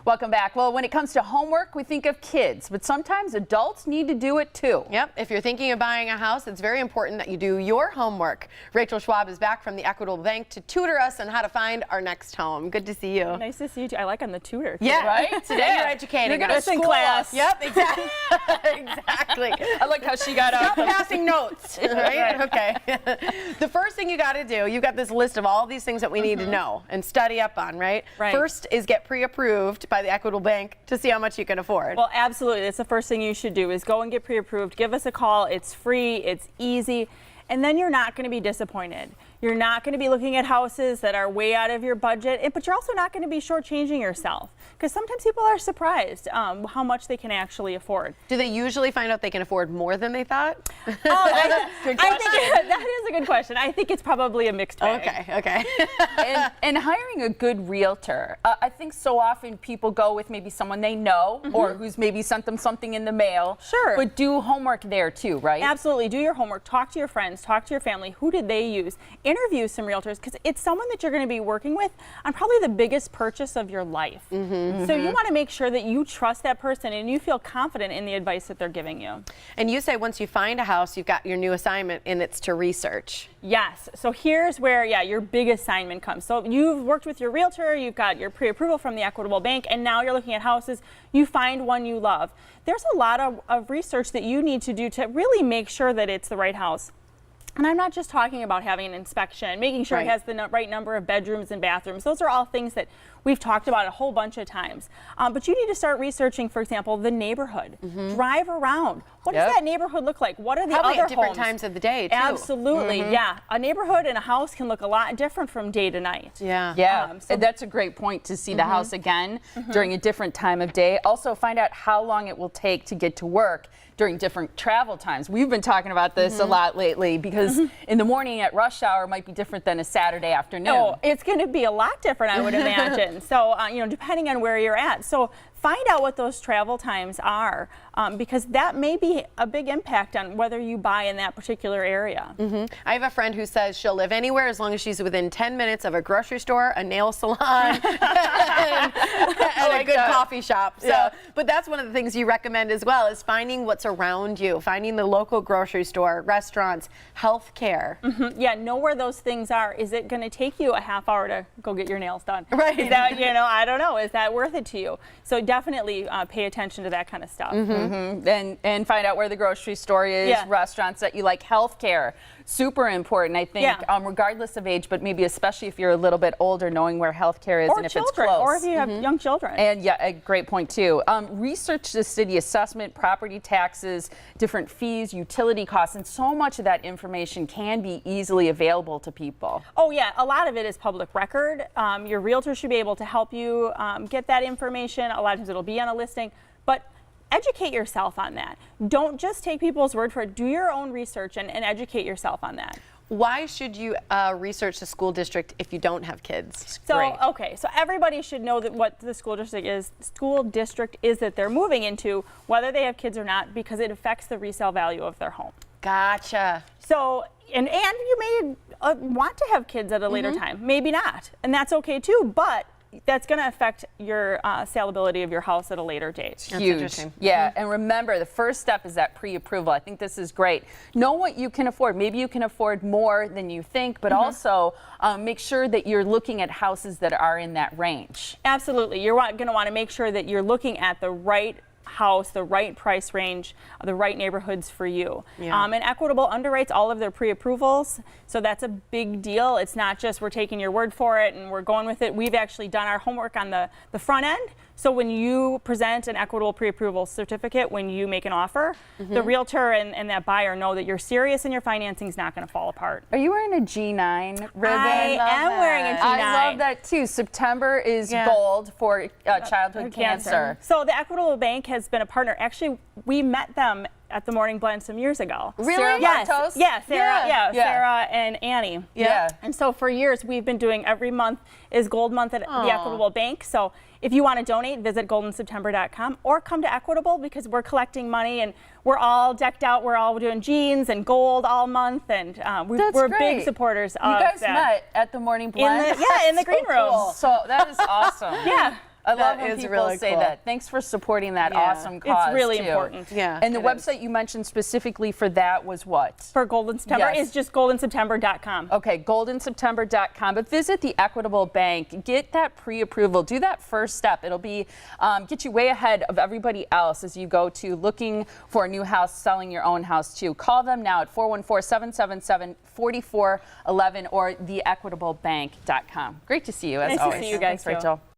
Welcome back. Well, when it comes to homework, we think of kids, but sometimes adults need to do it too. Yep. If you're thinking of buying a house, it's very important that you do your homework. Rachel Schwab is back from the Equitable Bank to tutor us on how to find our next home. Good to see you. Nice to see you too. I like on the tutor. Yeah, right? Today you're educating. You're going to school class. Yep, exactly. Exactly. I like how she got Stop up. passing notes, right? Okay. The first thing you got to do, you got this list of all these things that we need to know and study up on, right? Right. First is get pre-approved by the Equitable Bank to see how much you can afford. Well, absolutely. That's the first thing you should do is go and get pre-approved. Give us a call. It's free. It's easy. And then you're not going to be disappointed. You're not going to be looking at houses that are way out of your budget, but you're also not going to be shortchanging yourself because sometimes people are surprised how much they can actually afford. Do they usually find out they can afford more than they thought? I think that is a good question. I think it's probably a mixed bag. Okay. And hiring a good realtor. I think so often people go with maybe someone they know or who's maybe sent them something in the mail. Sure. But do homework there too, right? Absolutely. Do your homework. Talk to your friends. Talk to your family. Who did they use? Interview some realtors because it's someone that you're going to be working with on probably the biggest purchase of your life. So you want to make sure that you trust that person and you feel confident in the advice that they're giving you. And you say once you find a house, you've got your new assignment and it's to research. Yes. So here's where, your big assignment comes. So you've worked with your realtor, you've got your pre-approval from the Equitable Bank, and now you're looking at houses. You find one you love. There's a lot of research that you need to do to really make sure that it's the right house. And I'm not just talking about having an inspection, making sure it has the right number of bedrooms and bathrooms. Those are all things that we've talked about a whole bunch of times. But you need to start researching, for example, the neighborhood. Drive around. What does that neighborhood look like? What are the Probably other at different homes? times of the day, too. Absolutely, yeah. A neighborhood and a house can look a lot different from day to night. Yeah, that's a great point to see the house again during a different time of day. Also find out how long it will take to get to work during different travel times. We've been talking about this a lot lately because in the morning at rush hour might be different than a Saturday afternoon. Oh, it's going to be a lot different, I would imagine. So, depending on where you're at. So find out what those travel times are because that may be a big impact on whether you buy in that particular area. I have a friend who says she'll live anywhere as long as she's within 10 minutes of a grocery store, a nail salon, and a good coffee shop. So, but that's one of the things you recommend as well is finding what's around you, finding the local grocery store, restaurants, health care. Yeah, know where those things are. Is it going to take you a half hour to go get your nails done? Right. Is that, I don't know. Is that worth it to you? So definitely pay attention to that kind of stuff. And find out where the grocery store is, restaurants that you like, healthcare. Super important, I think, regardless of age, but maybe especially if you're a little bit older, knowing where healthcare is or and if children, it's close. or if you have young children. And a great point too. Research the city assessment, property taxes, different fees, utility costs, and so much of that information can be easily available to people. Oh yeah, a lot of it is public record. Your realtor should be able to help you get that information. A lot of times it'll be on a listing, but educate yourself on that. Don't just take people's word for it. Do your own research and educate yourself on that. Why should you research the school district if you don't have kids? So everybody should know that what the school district is that they're moving into, whether they have kids or not, because it affects the resale value of their home. Gotcha. So and you may want to have kids at a later time, maybe not, and that's okay too, but that's going to affect your saleability of your house at a later date. That's huge. Yeah, and remember, the first step is that pre-approval. I think this is great. Know what you can afford. Maybe you can afford more than you think, but also make sure that you're looking at houses that are in that range. Absolutely. You're going to want to make sure that you're looking at the right house, the right price range, the right neighborhoods for you. And Equitable underwrites all of their pre-approvals, so that's a big deal. It's not just we're taking your word for it and we're going with it. We've actually done our homework on the front end. So when you present an Equitable pre-approval certificate, when you make an offer, the realtor and that buyer know that you're serious and your financing is not going to fall apart. Are you wearing a G9 ribbon? I am wearing a G9. I love that too. September is gold for childhood cancer. So the Equitable Bank has been a partner. Actually, we met them at the Morning Blend some years ago. Really? Sarah Bartos? Yeah, Sarah, Sarah and Annie. Yeah. And so for years, we've been doing every month is Gold Month at the Equitable Bank. So if you want to donate, visit goldenseptember.com or come to Equitable because we're collecting money and we're all decked out. We're all doing jeans and gold all month, and we're big supporters of that. You guys met at the Morning Blend? In the green room. So that is awesome. Yeah. I love when is people really say cool. that. Thanks for supporting that Yeah. awesome cause. It's really too. important. Yeah, And the it website is. you mentioned specifically for that was what? For Golden September Yes. is just goldenseptember.com. Okay, goldenseptember.com. But visit the Equitable Bank. Get that pre-approval. Do that first step. It'll be get you way ahead of everybody else as you go to looking for a new house, selling your own house too. Call them now at 414-777-4411 or theequitablebank.com. Great to see you as Nice to always. see you guys, Thanks, too. Rachel.